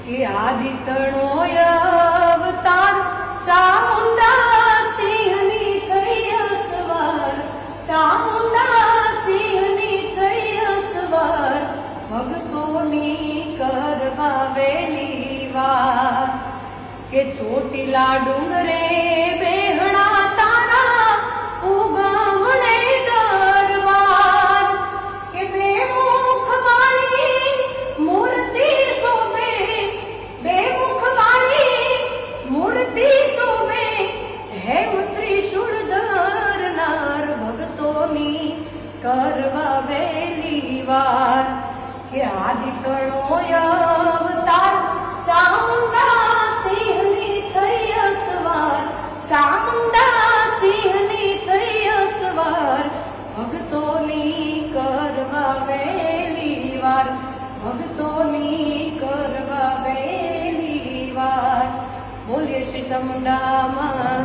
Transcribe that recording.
કે આદિતણો અવતાર ચામુંડા સિંહની થઈ અસવાર, ચામુંડા સિંહની થઈ અસવાર, ભક્તોની કરવા વેલી વાર. કે ચોટીલા ડુંગરે બેહણા તારા ઉગમણે દરબાર, કે બે મુખ વાળી મૂર્તિ શોભે, બે મુખ વાળી મૂર્તિ શોભે, હેમ ત્રિશૂળ ધરનાર, ભક્તોની કરવા વેલી વાર. કે આદિતણો અવતાર ચામુંડા સિંહની થઈ અસવાર, ચામુંડા સિંહની થઈ અસવાર, ભક્તોની કરવા વેલી વાર, ભક્તોની કરવા વેલી વાર. બોલીએ શ્રી ચામુંડા માં